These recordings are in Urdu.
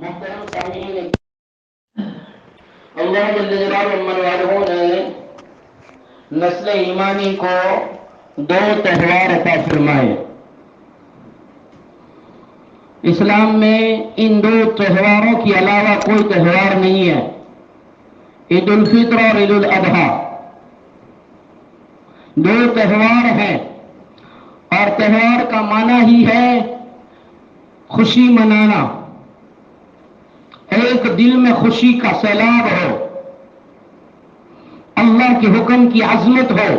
محترم سامعین، اللہ جل جلالہ والہ نے نسل ایمانی کو دو تہوار عطا فرمائے۔ اسلام میں ان دو تہواروں کے علاوہ کوئی تہوار نہیں ہے، عید الفطر اور عید الاضحیٰ دو تہوار ہیں، اور تہوار کا معنی ہی ہے خوشی منانا، ایک دل میں خوشی کا سیلاب ہو، اللہ کے حکم کی عظمت ہو،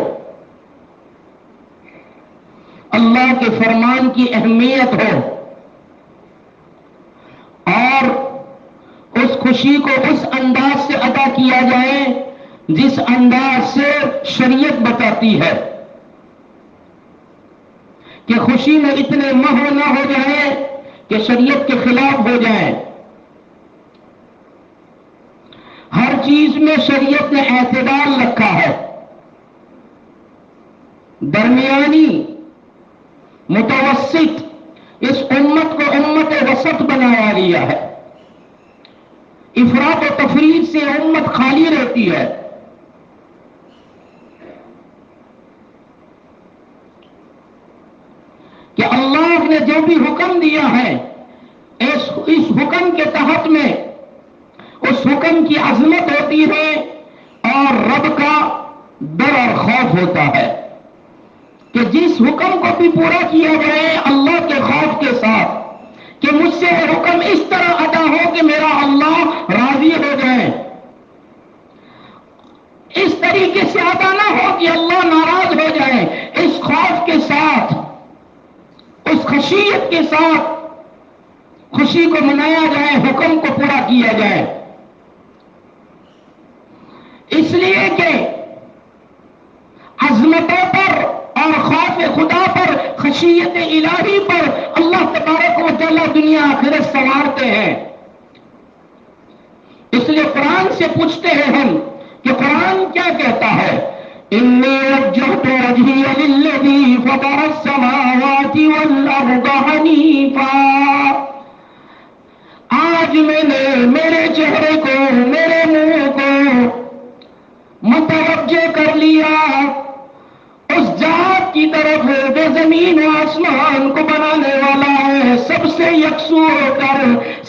اللہ کے فرمان کی اہمیت ہو، اور اس خوشی کو اس انداز سے ادا کیا جائے جس انداز سے شریعت بتاتی ہے، کہ خوشی میں اتنے مہو نہ ہو جائے کہ شریعت کے خلاف ہو جائے۔ ہر چیز میں شریعت نے اعتدال رکھا ہے، درمیانی متوسط اس امت کو امت وسط بنایا گیا ہے۔ افراط و تفریط سے امت خالی رہتی ہے۔ کہ اللہ نے جو بھی حکم دیا ہے اس حکم کے تحت میں اس حکم کی عظمت ہوتی ہے اور رب کا ڈر اور خوف ہوتا ہے، کہ جس حکم کو بھی پورا کیا جائے اللہ کے خوف کے ساتھ، کہ مجھ سے حکم اس طرح ادا ہو کہ میرا اللہ راضی ہو جائے، اس طریقے سے ادا نہ ہو کہ اللہ ناراض ہو جائے، اس خوف کے ساتھ، اس خشیت کے ساتھ خوشی کو منایا جائے، حکم کو پورا کیا جائے۔ اس لیے کہ عظمتوں پر اور خوف خدا پر، خشیت الہی پر اللہ تبارک و تعالی دنیا آخرت سنوارتے ہیں۔ اس لیے قرآن سے پوچھتے ہیں ہم کہ قرآن کیا کہتا ہے؟ انی وجہت وجہی للذی فطر السماوات والارض حنیفا۔ آج میں نے میرے چہرے کو، میرے منہ کو متوجہ کر لیا اس ذات کی طرف جو زمین و آسمان کو بنانے والا ہے، سب سے یکسو ہو کر،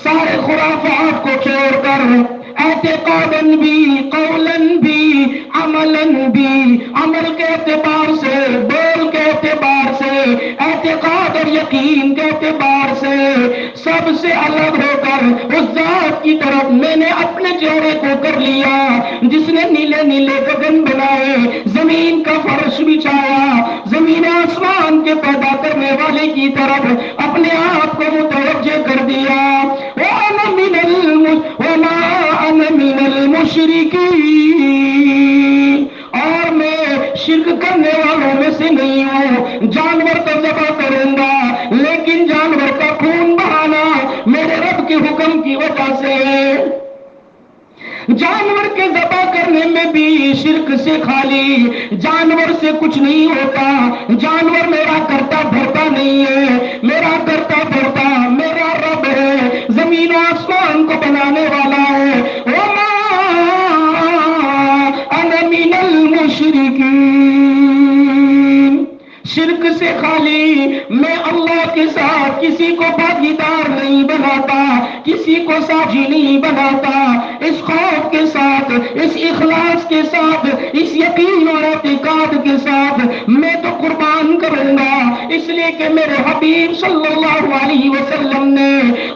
سارے خرافات کو چھوڑ کر، اعتقاداً بھی، قولاً بھی، عملاً بھی، عمل کے اعتبار سے، بول کے اعتبار سے، اعتقاد اور یقین کے اعتبار سے سب سے الگ ہو کر اس ذات کی طرف میں نے اپنے چہرے کو کر لیا جس نے نیلے نیلے گگن بنائے، زمین کا فرش بچھایا، زمین آسمان کے پیدا کرنے والے کی طرف اپنے آپ کو متوجہ کر دیا۔ وَمَا أَنَا مِنَ الْمُشْرِكِينَ، اور میں شرک کرنے والوں میں سے نہیں ہوں۔ جانور تو ذبح کروں گا، لیکن جانور کا خون بہانا میرے رب کے حکم کی وجہ سے ہے۔ جانور کے ذبح کرنے میں بھی شرک سے خالی، جانور سے کچھ نہیں ہوتا، جانور میرا کرتا دھرتا نہیں ہے، میرا کرتا دھرتا میرا رب ہے، زمین و آسمان کو بنانے والا ہے۔ وَمَا أَنَا مِنَ الْمُشْرِكِينَ، شرک سے خالی میں اللہ کے ساتھ کسی کو بھاگیدار نہیں بناتا، کسی کو ساجی نہیں بناتا۔ اس خوف کے ساتھ، اس اخلاص کے ساتھ، اس یقین اور اعتقاد کے ساتھ میں تو قربان کروں گا، اس لیے کہ میرے حبیب صلی اللہ علیہ وسلم نے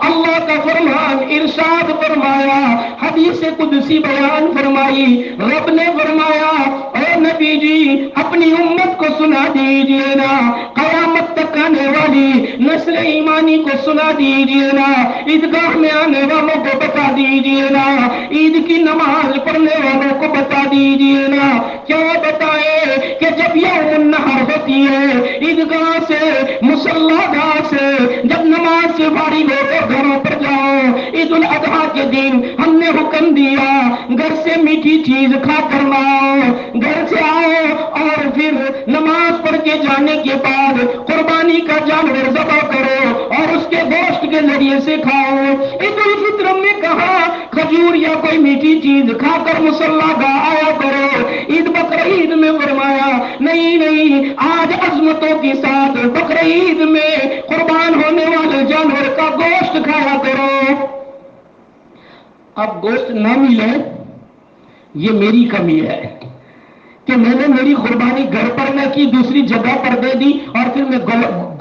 اللہ کا فرمان ارشاد فرمایا، حدیث قدسی بیان فرمائی، رب نے فرمایا اے نبی جی اپنی امت کو سنا دیجئے نا، قیامت تک آنے والی نسل ایمانی کو سنا دیجئے نا، عیدگاہ میں آنے والوں کو بتا دیجئے نا، عید کی نماز پڑھنے والوں کو بتا دیجئے نا۔ کیا بتائے کہ جب یوم النحر ہوتی ہے، عیدگاہ سے، مصلی گاہ سے جب نماز سے فارغ ہو کر گھروں پر جاؤ، عید الاضحیٰ کے دن ہم نے حکم دیا گھر سے میٹھی چیز کھا کر لاؤ، گھر سے آؤ اور پھر نماز پڑھ کے جانے کے بعد قربانی کا جانور ذبح کرو اور اس کے گوشت کے ذریعے سے کھاؤ۔ عید الفطر میں کہا کھجور یا کوئی میٹھی چیز کھا کر مصلی گاہ آیا کرو، عید بقرعید میں فرمایا نہیں نہیں، آج عظمتوں کے ساتھ بقرعید میں قربان ہونے والے جانور کا گوشت کھایا کرو۔ اب گوشت نہ ملے یہ میری کمی ہے کہ میں نے میری قربانی گھر پر نہ کی، دوسری جگہ پر دے دی، اور پھر میں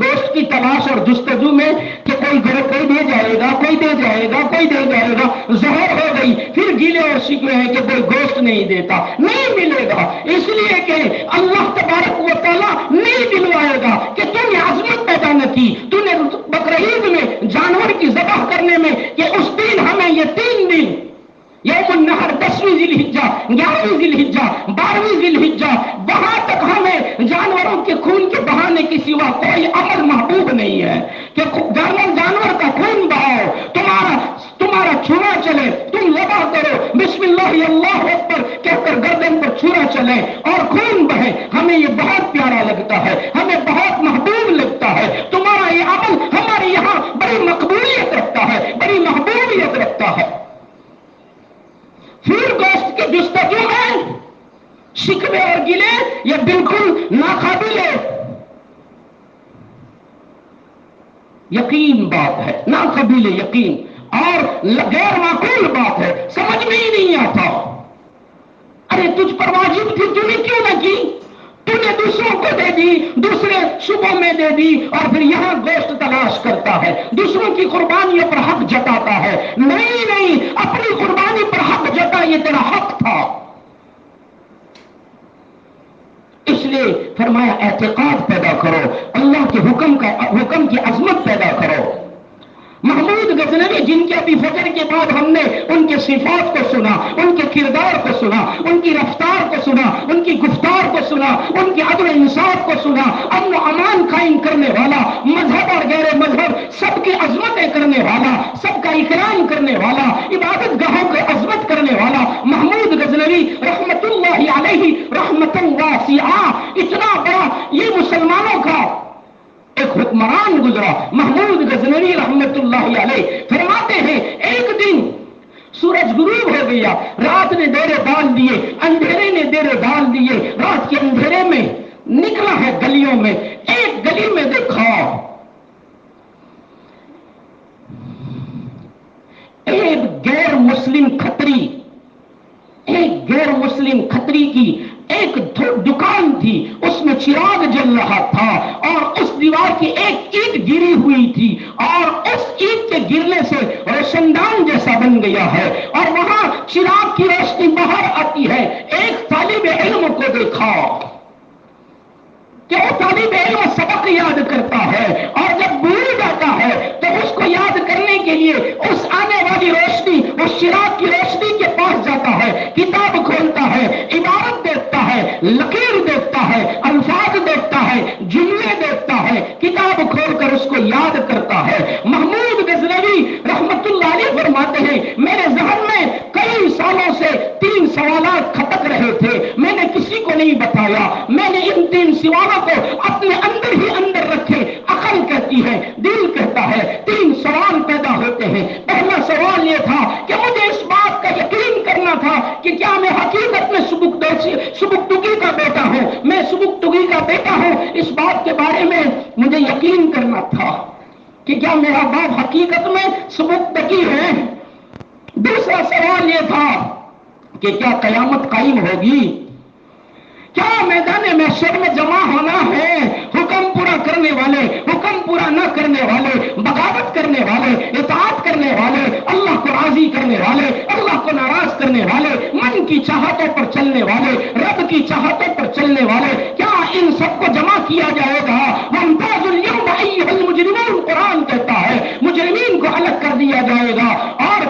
گوشت کی تلاش اور جستجو میں کہ کوئی دے جائے گا، کوئی دے جائے گا، کوئی دے جائے گا، ظہر ہو گئی، پھر گیلے اور شکوے ہیں کہ کوئی گوشت نہیں دیتا، نہیں ملے گا، اس لیے کہ اللہ تبارک و تعالیٰ نہیں دلوائے گا کہ تم نے عظمت پیدا نہ کی، تم نے بقرعید میں جانور کی ذبح کرنے میں کہ اس دن ہمیں یہ 3 دن یوم النحر 10ویں ذی الحجہ، 11ویں ذی الحجہ، 12ویں ذی الحجہ، وہاں تک ہمیں جانوروں کے خون کے بہانے کے سوا کوئی عمل محبوب نہیں ہے کہ جانور کا خون بہاؤ، تمہارا چھرا چلے، تم ذبح کرو بسم اللہ اللہ اکبر کہہ کر گردن پر چھرا چلے اور خون بہے، ہمیں یہ بہت پیارا لگتا ہے، ہمیں بہت محبوب لگتا ہے، تمہارا یہ عمل ہمارے یہاں بڑی مقبولیت رکھتا ہے، بڑی محبوبیت رکھتا ہے۔ پھر گوشت کے جستجو میں شکوے اور گلے یہ بالکل ناقابل یقین بات ہے، ناقابل یقین اور غیر معقول بات ہے، سمجھ میں ہی نہیں آتا۔ ارے تجھ پر واجب تھی، تو نے کیوں نہ کی؟ تو نے دوسروں کو دے دی، دوسرے شبوں میں دے دی، اور پھر یہاں گوشت تلاش کرتا ہے، دوسروں کی قربانیوں پر حق جتاتا ہے۔ نہیں نہیں، اپنی قربانی پر حق جتا، یہ تیرا حق تھا۔ اس لیے فرمایا اعتقاد پیدا کرو، اللہ کے حکم کی عظمت پیدا کرو۔ محمود غزنوی جن کے ابھی فجر کے بعد ہم نے ان کے صفات کو سنا، ان کے کردار کو سنا، ان کی رفتار کو سنا، ان کی گفتار کو سنا، ان کے عدل انصاف کو سنا، امن و امان قائم کرنے والا، مذہب اور غیر مذہب سب کی عظمتیں کرنے والا، سب کا اکرام کرنے والا، عبادت گاہوں کی عظمت کرنے والا محمود غزنوی رحمت اللہ علیہ رحمت واسعہ، اتنا بڑا یہ مسلمانوں کا ایک حکمران گزرا محمود غزنوی رحمت اللہ علیہ۔ فرماتے ہیں ایک دن سورج غروب ہو گیا، رات نے ڈیرے ڈال دیے، اندھیرے نے ڈیرے ڈال دیے، رات کے اندھیرے میں نکلا ہے گلیوں میں، ایک گلی میں دیکھا ایک غیر مسلم کھتری کی ایک دکان تھی، اس میں چراغ جل رہا تھا اور اس دیوار کی ایک اینٹ گری ہوئی تھی اور اس اینٹ کے گرنے سے روشندان جیسا بن گیا ہے اور وہاں چراغ کی روشنی باہر آتی ہے۔ ایک طالب علم کو دیکھا کہ وہ طالب علم سبق یاد کرتا ہے اور جب بھول جاتا ہے تو اس کو یاد کرنے کے لیے اس آنے والی روشنی، اس چراغ کی روشنی کے پاس جاتا ہے، کتاب کھولتا ہے، عبارت دیکھتا ہے، لکیر دیکھتا ہے، الفاظ دیکھتا ہے، جملے دیکھتا ہے، کتاب کھول کر اس کو یاد کرتا ہے۔ محمود غزنوی رحمت اللہ علیہ فرماتے ہیں میرے ذہن میں کئی سالوں سے 3 سوالات کھٹک رہے تھے، میں نے کسی کو نہیں بتایا، میں نے ان 3 سوالوں کو اپنے اندر ہی اندر رکھے۔ عقل کہتی ہے، دل کہتا ہے، 3 سوال پیدا ہوتے ہیں۔ پہلا سوال یہ تھا کہ مجھے اس بات کا یقین کرنا تھا کہ کیا میں حقیقت میں سبکتگی کا بیٹا ہوں، میں سبکتگی کا بیٹا ہوں، اس بات کے بارے میں مجھے یقین کرنا تھا کہ کیا میرا باپ حقیقت میں سبکتگی ہے۔ دوسرا سوال یہ تھا کہ کیا قیامت قائم ہوگی، کیا میدان محشر میں جمع ہونا ہے، حکم پورا کرنے والے، حکم پورا نہ کرنے والے، بغاوت کرنے والے، اطاعت کرنے والے، اللہ کو راضی کرنے والے، اللہ کو ناراض کرنے والے، من کی چاہتوں پر چلنے والے، رب کی چاہتوں پر چلنے والے، کیا ان سب کو جمع کیا جائے گا؟ وَامْتَازُوا الْيَوْمَ أَيُّهَا الْمُجْرِمُونَ قرآن کہتا ہے مجرمین کو الگ کر دیا جائے گا اور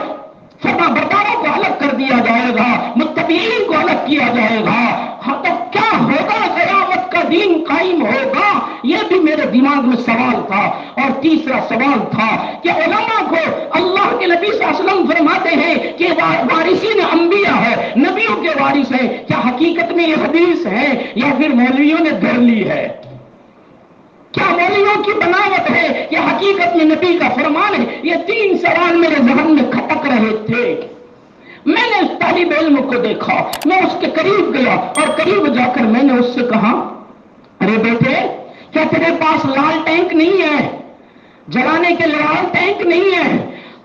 فرما برداروں کو الگ کر دیا جائے گا، متقین کو الگ کیا جائے گا۔ تو کیا ہوگا؟ قیامت کا دین قائم ہوگا؟ یہ بھی میرے دماغ میں سوال تھا۔ اور تیسرا سوال تھا کہ علماء کو اللہ کے نبی صلی اللہ علیہ وسلم فرماتے وارث ہیں؟ کیا حقیقت میں یہ حدیث ہے یا پھر مولویوں نے گھڑ لی ہے؟ کیا مولویوں کی بناوٹ ہے یا حقیقت میں نبی کا فرمان ہے؟ یہ 3 سوال میرے ذہن میں کھٹک رہے تھے۔ میں نے اس طالب علم کو دیکھا، میں اس کے قریب گیا اور قریب جا کر میں نے اس سے کہا، ارے بیٹے، کیا تیرے پاس لال ٹینک نہیں ہے؟ جلانے کے لال ٹینک نہیں ہے؟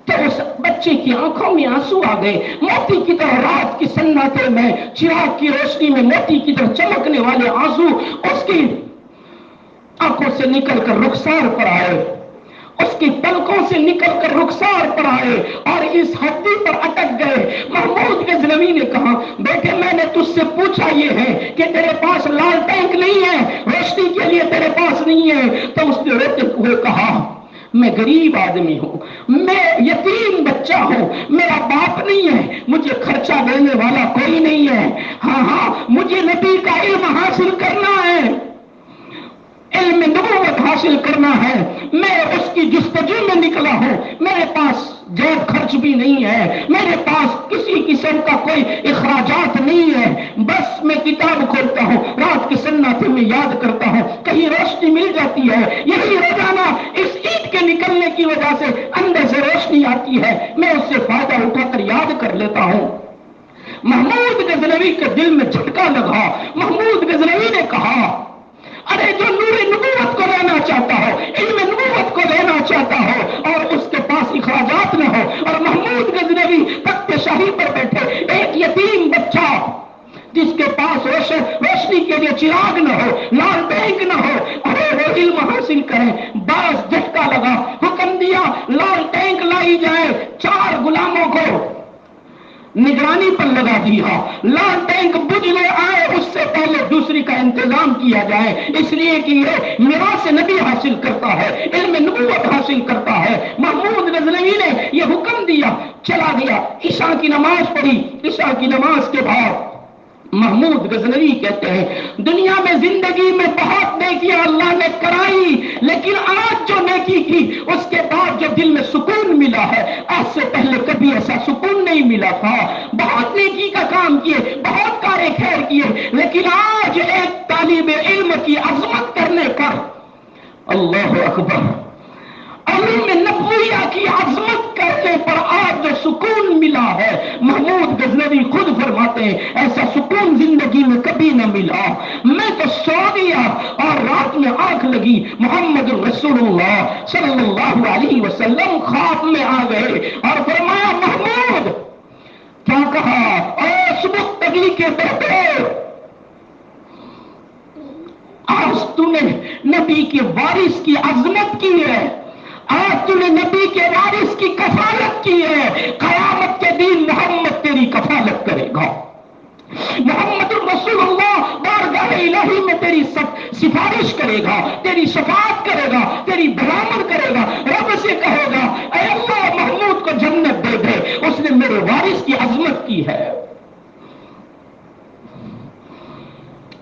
تو اس بچے کی آنکھوں میں آنسو آ گئے، موتی کی طرح رات کی سناٹے میں چراغ کی روشنی میں موتی کی طرح چمکنے والے آنسو اس کی آنکھوں سے نکل کر رخسار پر آئے، اس کی پلکوں سے نکل کر رخسار پر آئے اور اس ہڈی پر اٹک گئے۔ محمود غزنوی نے کہا، بیٹے میں نے تجھ سے پوچھا یہ ہے کہ تیرے پاس لال ٹینک نہیں ہے، روشنی کے لیے تیرے پاس نہیں ہے؟ تو اس نے روتے ہوئے کہا، میں غریب آدمی ہوں، میں یتیم بچہ ہوں، میرا باپ نہیں ہے، مجھے خرچہ دینے والا کوئی نہیں ہے، ہاں مجھے نبی کا علم حاصل کرنا ہے، علم نبوت حاصل کرنا ہے، میں اس کی جستجو میں نکلا ہوں، میرے پاس جیب خرچ بھی نہیں ہے، میرے پاس کسی قسم کا کوئی اخراجات نہیں ہے، بس میں کتاب کھولتا ہوں، رات کے سناٹے میں یاد کرتا ہوں، کہیں روشنی مل جاتی ہے، یہی روزانہ اس عید کے نکلنے کی وجہ سے اندر سے روشنی آتی ہے، میں اس سے فائدہ اٹھا کر یاد کر لیتا ہوں۔ محمود غزنوی کے دل میں جھٹکا لگا۔ محمود غزنوی نے کہا، ارے جو نور نبوت کو لینا چاہتا ہو، علم نبوت کو لینا چاہتا ہو اور اس کے پاس اخراجات نہ ہو، اور محمود غزنوی تخت شاہی پر بیٹھے ایک یتیم بچہ جس کے پاس روشنی کے لیے چراغ نہ ہو، لال ٹینک نہ ہو، ارے وہ علم حاصل کریں، باز جھٹکا لگا، حکم دیا لال ٹینک لائی جائے، 4 غلاموں کو نگرانی پر لگا دیا، لال ٹینک بجھنے آئے اس سے پہلے دوسری کا انتظام کیا جائے، اس لیے کہ یہ میراث نبی حاصل کرتا ہے، علم نبوت حاصل کرتا ہے۔ محمود غزنوی نے یہ حکم دیا، چلا گیا، عشاء کی نماز پڑھی، عشاء کی نماز کے بعد محمود غزنوی کہتے ہیں، دنیا میں زندگی میں بہت نیکیاں اللہ نے کرائی، لیکن آج جو نیکی کی اس کے بعد جو دل میں سکون ملا ہے، آج سے پہلے کبھی ایسا سکون نہیں ملا تھا۔ بہت نیکی کا کام کیے، بہت کارے خیر کیے، لیکن آج ایک طالب علم کی عظمت کرنے پر، اللہ اکبر، علم نبویہ کی عظمت کرنے پر آج جو سکون ملا ہے، محمود غزنوی خود فرماتے ہیں ایسا سکون زندگی میں کبھی نہ ملا۔ میں تو سو گیا اور رات میں آنکھ لگی، محمد رسول اللہ صلی اللہ علیہ وسلم خواب میں آ گئے اور فرمایا، محمود کیا کہا، اے سبکتگی کے بیٹے، آج تو نے نبی کے وارث کی عظمت کی ہے، آج تو نے نبی کے وارث کی کفالت کی ہے، قیامت کے دن محمد تیری کفالت کرے گا، محمد رسول اللہ بارگاہ الہی میں تیری سفارش کرے گا، تیری شفاعت کرے گا، تیری بھلامت کرے گا، رب سے کہے گا، اے اللہ محمود کو جنت دے دے، اس نے میرے وارث کی عظمت کی ہے۔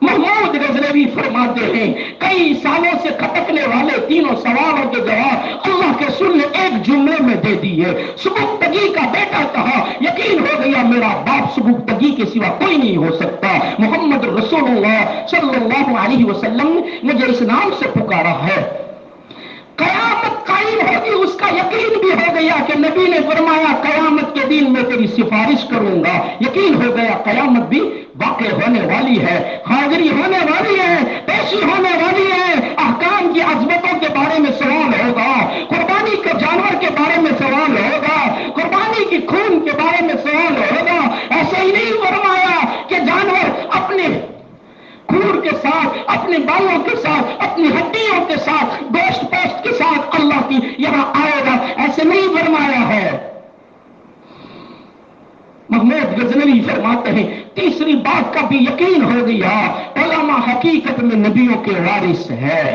محمود غزنوی فرماتے ہیں، کئی سالوں سے کھٹکنے والے تینوں سوالوں کے جواب اللہ کے رسول نے ایک جملے میں دے دیے۔ سبکتگی کا بیٹا کہا، یقین ہو گیا میرا باپ سبکتگی کے سوا کوئی نہیں ہو سکتا، محمد رسول اللہ صلی اللہ علیہ وسلم نے مجھے اس نام سے پکارا ہے۔ قیامت قائم ہوگی اس کا یقین بھی ہو گیا کہ نبی نے فرمایا قیامت کے دن میں تیری سفارش کروں گا، یقین ہو گیا قیامت بھی واقع ہونے والی ہے، حاضری ہونے والی ہے، پیشی ہونے والی ہے، احکام کی عظمتوں کے بارے میں سوال ہوگا، قربانی کے جانور کے بارے میں سوال ہوگا، قربانی کی خون کے بارے میں سوال ہوگا۔ ایسے ہی نہیں فرمایا کہ جانور اپنے خون کے ساتھ، اپنے بالوں کے ساتھ، اپنی ہڈیوں کے ساتھ، گوشت پوشت کے ساتھ اللہ کی یہاں آئے گا، ایسے نہیں فرمایا ہے۔ محمود غزنوی فرماتے ہیں، تیسری بات کا بھی یقین ہو گیا، علماء حقیقت میں نبیوں کے وارث ہے۔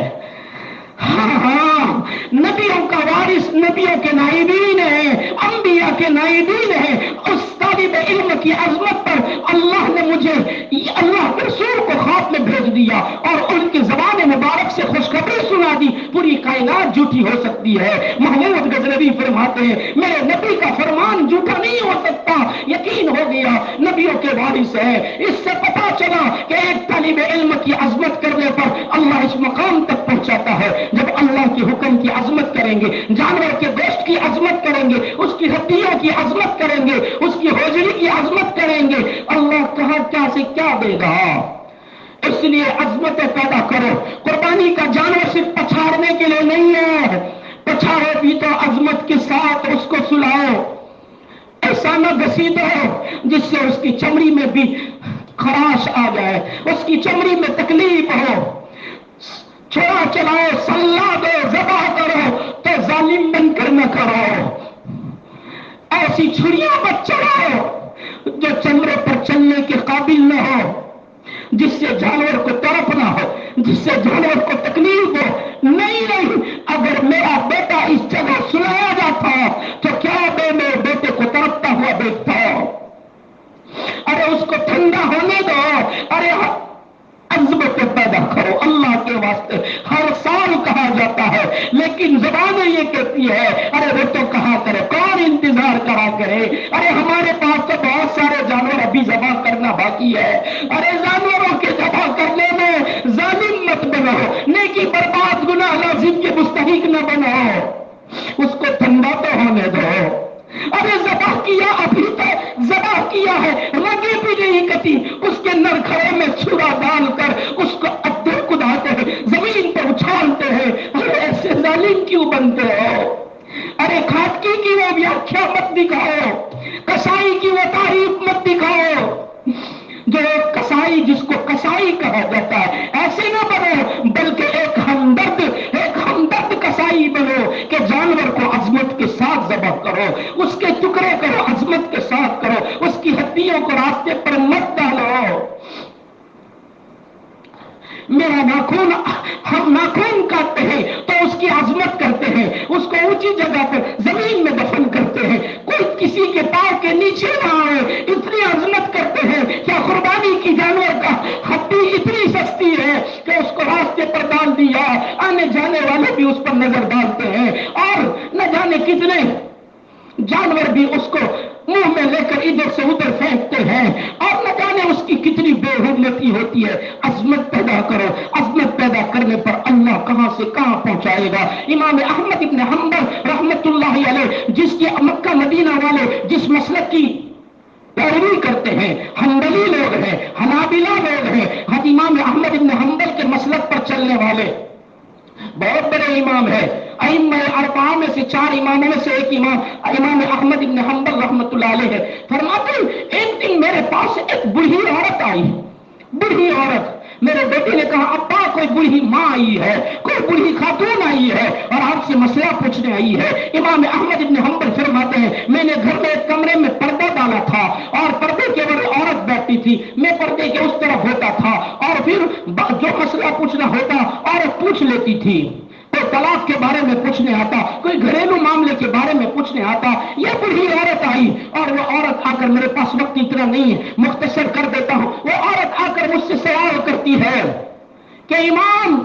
ہاں نبیوں کا وارث نبیوں کے نائبین ہیں، انبیاء کے نائبین ہیں۔ اس طالب علم کی عظمت پر اللہ نے مجھے اللہ کے رسول کو خواب میں بھیج دیا اور ان کی زبان مبارک سے خوشخبری سنا دی، پوری کائنات جھوٹی ہو سکتی ہے۔ محمود غزنوی فرماتے ہیں، میرے نبی کا فرمان جھوٹا نہیں ہو سکتا، یقین ہو گیا نبیوں کے وارث ہے. اس سے پتا چلا کہ ایک طالب علم کی عظمت کرنے پر اللہ اس مقام تک پہنچاتا ہے. جب اللہ کے حکم کی عظمت کریں گے، جانور کے گوشت کی عظمت کریں گے، اس کی ہڈیوں کی عظمت کریں گے، اس کی ہوجری کی عظمت کریں گے، اللہ کہاں کیا سے کیا دے گا. اس لیے عظمتیں پیدا کرو. قربانی کا جانور صرف پچھاڑنے کے لیے نہیں ہے، پچھاڑو بھی تو عظمت کے ساتھ اس کو سلاؤ. ایسا نہ گھسیٹو جس سے اس کی چمڑی میں بھی خراش آ جائے، اس کی چمڑی میں تکلیف ہو. چھوڑا چلاؤ، سلا دو، ذبح کرو تو ظالم بن کر نہ کرو. ایسی چھڑیاں مت چلاؤ جو چمڑے پر چلنے کے قابل نہ ہو، جس سے جانور کو تڑپ نہ ہو، جس سے جانور کو تکلیف ہو. نہیں، اگر میرا بیٹا اس جگہ سلایا جاتا تو کیا میرے بیٹے کو تڑپتا ہوا دیکھتا. ارے اس کو ٹھنڈا ہونے دو. ارے عظمت پیدا کرو اللہ کے واسطے. ہر سال کہا جاتا ہے لیکن زبانیں یہ کہتی ہے ارے وہ تو کہا کرے، کون انتظار کرا کرے. ارے ہمارے پاس تو بہت سارے جانور ابھی ذبح کرنا باقی ہے. ارے جانوروں کے ذبح کرنے میں ظالم مت بنو، نیکی برباد گناہ لازم کے مستحق نہ بنو. اس کو ٹھنڈا تو ہونے دو. ارے ذبح کیا، ابھی تو ذبح کیا ہے، رگیں بھی نہیں کٹی، اس کے نرخڑے میں چھڑا ڈال کر اس کو ادھر کداتے ہیں، زمین پر اچھالتے ہیں. ارے ایسے ظالم کیوں بنتے ہو؟ ارے کھاتکی کی وہ ویاخیا مت دکھاؤ، کسائی کی وہ تعریف مت دکھاؤ. جو کسائی، جس کو کسائی کہا جاتا ہے، ایسے نہ بنو بلکہ ایک ہمدرد کسائی بنو کہ جانور کو عظمت کے ساتھ ذبح کرو، اس کے ٹکڑے کرو، عظمت کے ساتھ کرو، اس کی ہڈیوں کو راستے پر مت ڈالو. میرا ناخن، ہم ناخن کاٹتے ہیں تو اس کی عظمت کرتے ہیں، اس کو اونچی جگہ پر زمین میں دفن کرتے ہیں، کوئی کسی کے پاؤں کے نیچے نہ آئے، اتنی عظمت کرتے ہیں. کیا قربانی کی جانور کا ہڈی اتنی سستی ہے کہ اس کو راستے پر ڈال دیا، آنے جانے والے بھی اس پر نظر ڈالتے ہیں اور نہ جانے کتنے جانور بھی اس کو منہ میں لے کر ادھر سے ادھر پھینکتے ہیں اور نہ جانے اس کی کتنی بے حرمتی ہوتی ہے. عظمت پیدا کرو. عظمت پیدا کرنے پر اللہ کہاں سے کہاں پہنچائے گا. امام احمد ابن حنبل رحمت اللہ علیہ، جس کے مکہ مدینہ والے جس مسلک کی پیروی کرتے ہیں، حنبلی لوگ ہیں، حنابلہ لوگ ہیں، امام احمد ابن حنبل کے مسلک پر چلنے والے بہت بڑے امام ہے. ائمہ اربعہ میں سے 4 اماموں میں سے ایک امام احمد ابن حنبل رحمت اللہ علیہ ہے. فرماتے ہیں ایک دن میرے پاس ایک بوڑھی عورت آئی. بوڑھی عورت. میرے بیٹے نے کہا ابا کوئی بوڑھی ماں آئی ہے، کوئی بوڑھی خاتون آئی ہے اور آپ سے مسئلہ پوچھنے آئی ہے. امام احمد ابن حنبل فرماتے ہیں میں نے گھر میں ایک کمرے میں پردہ ڈالا تھا اور پردے کے بڑے عورت بیٹھی تھی، میں پردے کے اس طرف ہوتا تھا اور پھر جو مسئلہ پوچھنا ہوتا عورت پوچھ لیتی تھی. کوئی طلاق کے بارے میں پوچھنے آتا، کوئی گھریلو معاملے کے بارے میں پوچھنے آتا. یہ بوڑھی عورت آئی اور وہ عورت آ کر، میرے پاس وقت اتنا نہیں ہے مختصر کر دیتا ہوں، وہ عورت آ کر مجھ سے سوال کرتی ہے کہ امام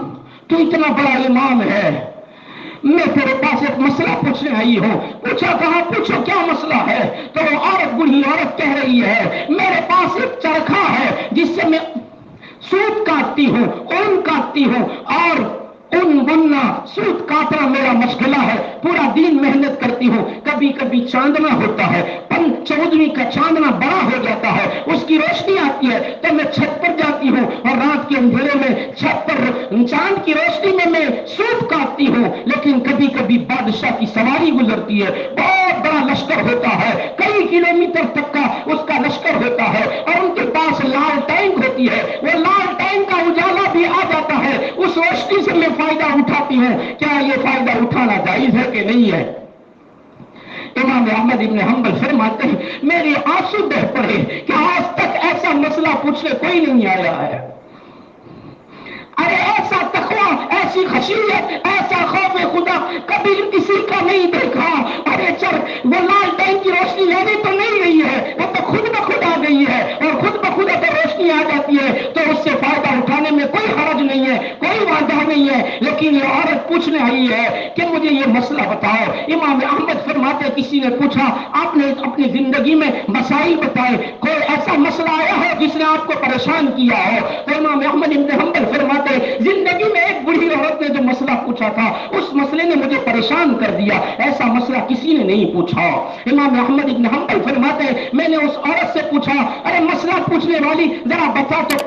تو اتنا بڑا امام ہے، میں تیرے پاس ایک مسئلہ پوچھنے آئی ہوں. پوچھا کہا، پوچھو کیا مسئلہ ہے. تو وہ عورت، بوڑھی عورت کہہ رہی ہے میرے پاس ایک چرخا ہے جس سے میں سوت کاٹتی ہوں، اون کاٹتی ہوں اور اون بننا، سوت کاٹنا میرا مشغلہ ہے. پورا دن محنت کرتی ہوں. کبھی کبھی چاندنا ہوتا ہے، 14ویں کا چاندنا بڑا ہو جاتا ہے، اس کی روشنی آتی ہے تو میں چھت پر جاتی ہوں اور رات کے اندھیرے میں چھت پر چاند کی روشنی میں سوت کاٹتی ہوں. لیکن کبھی کبھی بادشاہ کی سواری گزرتی ہے، بہت بڑا لشکر ہوتا ہے، کئی کلومیٹر تک کا اس کا لشکر ہوتا ہے اور ان کے پاس لال ٹینک ہوتی ہے. وہ لال ٹینک کا اجالا بھی آ جاتا ہے، اس روشنی سے میں فائدہ اٹھاتی ہوں. کیا یہ فائدہ اٹھانا جائز ہے کہ نہیں ہے؟ امام احمد ابن حنبل فرماتے ہیں میرے آنسو بہ پڑے کہ آج تک ایسا مسئلہ پوچھنے کوئی نہیں آیا ہے. ارے ایسا تقویٰ، ایسی خشیت، ایسا خوف خدا کبھی کسی کا نہیں دیکھا. ارے وہ لال ٹینک کی روشنی یعنی تو نہیں رہی ہے، وہ تو خود بخود آ گئی ہے اور خود بخود اگر روشنی آ جاتی ہے تو اس سے فائدہ اٹھانے میں کوئی حرج نہیں ہے، کوئی وعدہ نہیں ہے. لیکن یہ عورت پوچھنے آئی ہے کہ مجھے یہ مسئلہ بتاؤ۔ امام احمد فرماتے کسی نے پوچھا آپ نے اپنی زندگی میں مسائل بتائے، کوئی ایسا مسئلہ آیا ہو جس نے آپ کو پریشان کیا ہو؟ تو امام احمد ابن حنبل فرماتے زندگی میں ایک بوڑھی عورت نے جو مسئلہ پوچھا تھا اس مسئلے نے مجھے پریشان کر دیا، ایسا مسئلہ کسی نے نہیں پوچھا۔ امام احمد ابن حنبل فرماتے میں نے اس عورت سے پوچھا ارے مسئلہ پوچھنے والی ذرا بتا تو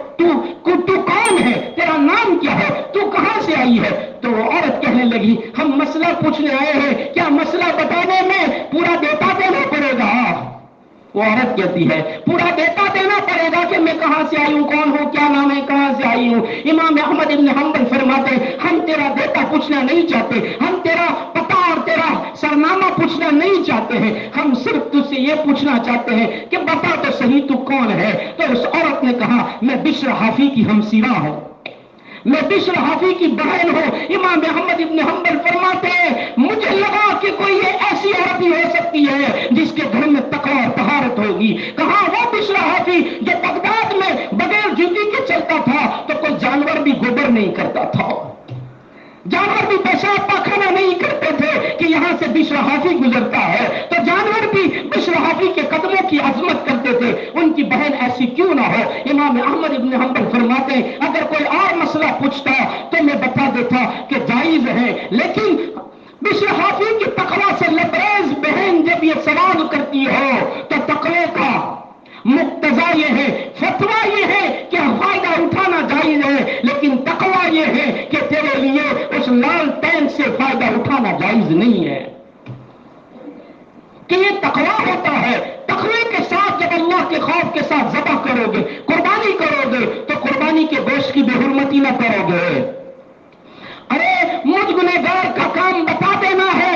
کون ہے، تیرا نام کیا ہے، تو کہاں سے آئی ہے؟ تو وہ عورت کہنے لگی ہم مسئلہ پوچھنے آئے ہیں، کیا مسئلہ بتانے میں پورا ڈیٹا دینا پڑے گا؟ وہ عورت کہتی ہے پورا ڈیٹا دینا پڑے گا کہ میں کہاں سے آئی ہوں، کون ہوں، کیا نام ہے، کہاں سے آئی ہوں؟ امام احمد ابن حنبل فرماتے ہم تیرا ڈیٹا پوچھنا نہیں چاہتے، ہم تیرا پتہ اور تیرا سرنامہ پوچھنا نہیں چاہتے ہیں، ہم صرف تجھ سے یہ پوچھنا چاہتے ہیں کہ بتا تو صحیح تو کون ہے؟ تو اس عورت نے کہا میں بشر حافی کی ہمسیرہ ہوں، میں بشر حافی کی بہن ہوں۔ امام احمد ابن حنبل فرماتے ہیں مجھے لگا کہ کوئی یہ ایسی عورت ہی ہو سکتی ہے جس کے گھر میں تقویٰ اور طہارت ہوگی۔ کہاں وہ بشر حافی جو بغداد میں بغیر جوتی کے چلتا تھا تو کوئی جانور بھی گوبر نہیں کرتا تھا، جانور بھی پیشاب پاخانہ نہیں کرتے تھے کہ یہاں سے بشر حافی گزرتا ہے، تو جانور بھی بشر حافی کے قدموں کی عظمت کرتے تھے، ان کی بہن ایسی کیوں نہ ہو؟ امام احمد ابن حنبل فرماتے ہیں اگر کوئی اور مسئلہ پوچھتا تو میں بتا دیتا کہ جائز ہے، لیکن بشر حافی کی تقویٰ سے لبریز بہن جب یہ سوال کرتی ہو تو تقوی کا مقتضا یہ ہے، فتویٰ یہ ہے کہ فائدہ اٹھانا جائز ہے، لیکن تقویٰ یہ ہے کہ تیرے لیے اس لال ٹین سے فائدہ اٹھانا جائز نہیں ہے، کہ یہ تقویٰ ہوتا ہے۔ تقوی کے ساتھ جب اللہ کے خوف کے ساتھ ذبح کرو گے، قربانی کرو گے تو قربانی کے گوشت کی بے حرمتی نہ کرو گے۔ ارے مجھ گنہگار کا کام بتا دینا ہے،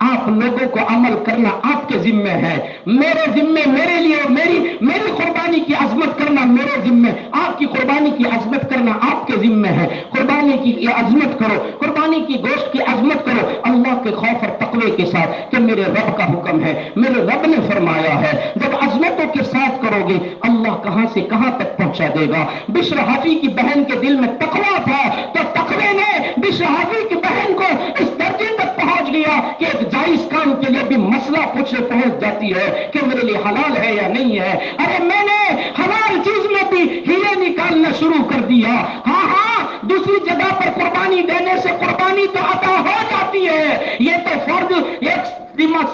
آپ لوگوں کو عمل کرنا آپ کے ذمے ہے، میرے ذمے، میرے لیے میری قربانی کی عظمت کرنا میرے ذمے، آپ کی قربانی کی عظمت کرنا آپ کے ذمے ہے۔ قربانی کی عظمت کرو، قربانی کی گوشت کی عظمت کرو اللہ کے خوف اور تقوی کے ساتھ کہ میرے رب کا حکم ہے، میرے رب نے فرمایا ہے۔ جب عظمتوں کے ساتھ کرو گے اللہ کہاں سے کہاں تک پہنچا دے گا۔ بشر حافی کی بہن کے دل میں تقوی تھا تو تقوی نے بشر حافی کی بہن کو اس درجے تک پہنچ گیا کہ ایک جائز کام کے لیے بھی مسئلہ پوچھنے پہنچ جاتی ہے کہ میرے لیے حلال ہے یا نہیں ہے۔ ارے میں نے حلال چیز میں بھی ہیلے نکالنا شروع کر دیا۔ ہاں دوسری جگہ پر قربانی دینے سے قربانی تو عطا ہو جاتی ہے، یہ تو فرض ایک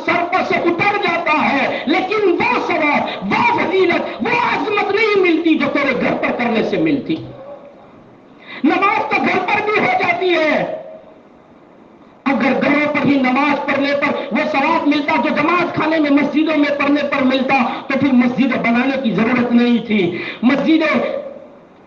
سر پر سے اتر جاتا ہے، لیکن وہ ثواب، وہ فضیلت، وہ عظمت نہیں ملتی جو تیرے گھر پر کرنے سے ملتی۔ نماز تو گھر پر بھی ہو جاتی ہے، اگر گھروں پر ہی نماز پڑھنے پر وہ ثواب ملتا جو جماعت خانے میں مسجدوں میں پڑھنے پر ملتا تو پھر مسجد بنانے کی ضرورت نہیں تھی، مسجد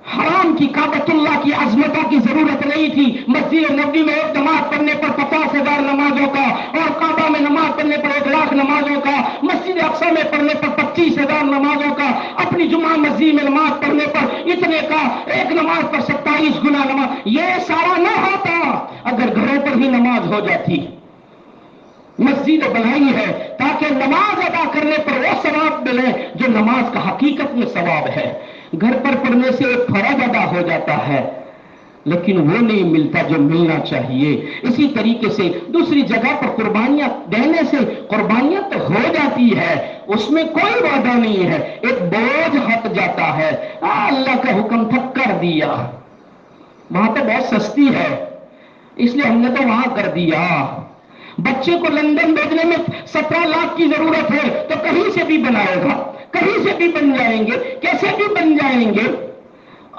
حرام کی کعبۃ اللہ کی عظمتوں کی ضرورت نہیں تھی۔ مسجد نبوی میں ایک نماز پڑھنے پر 50,000 نمازوں کا، اور کعبہ میں نماز پڑھنے پر 1,00,000 نمازوں کا، مسجد اقصی میں پڑھنے پر 25,000 نمازوں کا، اپنی جمعہ مسجد میں نماز پڑھنے پر اتنے کا، ایک نماز پر 27 گنا نماز، یہ سارا نہ ہوتا اگر گھروں پر ہی نماز ہو جاتی۔ مسجد بنائی ہے تاکہ نماز ادا کرنے پر وہ ثواب ملے جو نماز کا حقیقت میں ثواب ہے۔ گھر پر پڑھنے سے ایک فرض ادا ہو جاتا ہے لیکن وہ نہیں ملتا جو ملنا چاہیے۔ اسی طریقے سے دوسری جگہ پر قربانیاں دینے سے قربانیاں تو ہو جاتی ہے، اس میں کوئی وعدہ نہیں ہے، ایک بوجھ ہٹ جاتا ہے، اللہ کا حکم تھا کر دیا، وہاں تو بہت سستی ہے اس لیے ہم نے تو وہاں کر دیا۔ بچے کو لندن بھیجنے میں 17 لاکھ کی ضرورت ہے تو کہیں سے بھی بنائے گا، کہیں سے بھی بن جائیں گے، کیسے بھی بن جائیں گے،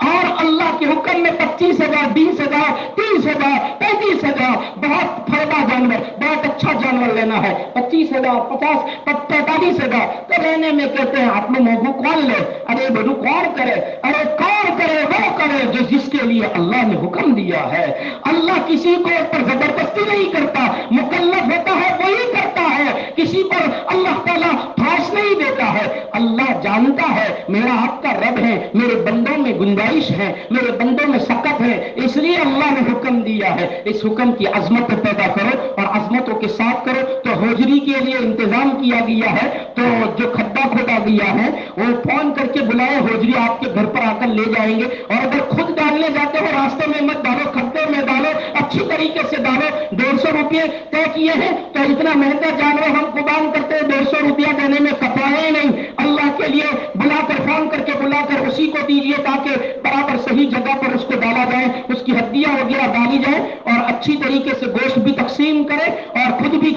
اور اللہ کے حکم میں 25,000 20,000 30,000 35,000 بہت فائدہ جانور، بہت اچھا جانور لینا ہے، 25,000 50 45,000 تو لینے میں کہتے ہیں آپ موگو کون لے؟ ارے بدو کون کرے؟ ارے کون کرے؟ وہ کرے جو جس کے لیے اللہ نے حکم دیا ہے۔ اللہ کسی کو پر زبردستی نہیں کرتا، مکلف ہوتا ہے وہی کرتا ہے، کسی پر اللہ تعالیٰ فاش نہیں دیتا ہے۔ اللہ جانتا ہے میرا آپ کا رب ہے، میرے بندوں میں گنجائش ہے، میرے بندوں میں سکت ہے، اس لیے اللہ نے حکم دیا ہے۔ اس حکم کی عظمت پیدا کرو اور عظمتوں کے ساتھ کرو. تو ہوجری کے لیے انتظام کیا گیا ہے. تو جو کھڈا کھودا گیا ہے وہ فون کر کے بلائے, ہوجری آپ کے گھر پر آ کر لے جائیں گے. اور اگر خود ڈالنے جاتے ہو راستے میں مت ڈالو, کھڈے میں ڈالو, اچھی طریقے سے ڈالو. 150 روپئے طے کیے ہیں تو اتنا مہنگا جانور ہم قربان کرتے ہیں, 150 روپیہ دینے میں کپڑائے نہیں. اللہ کے لیے بلا کر, فون کر کے بلا کر اسی کو دیجیے تاکہ برابر صحیح جگہ پر اس کو ڈالا جائے, اس کی ہڈیاں وغیرہ ڈالی جائے اور اچھی طریقے سے گوشت بھی تقسیم کرے اور خود بھی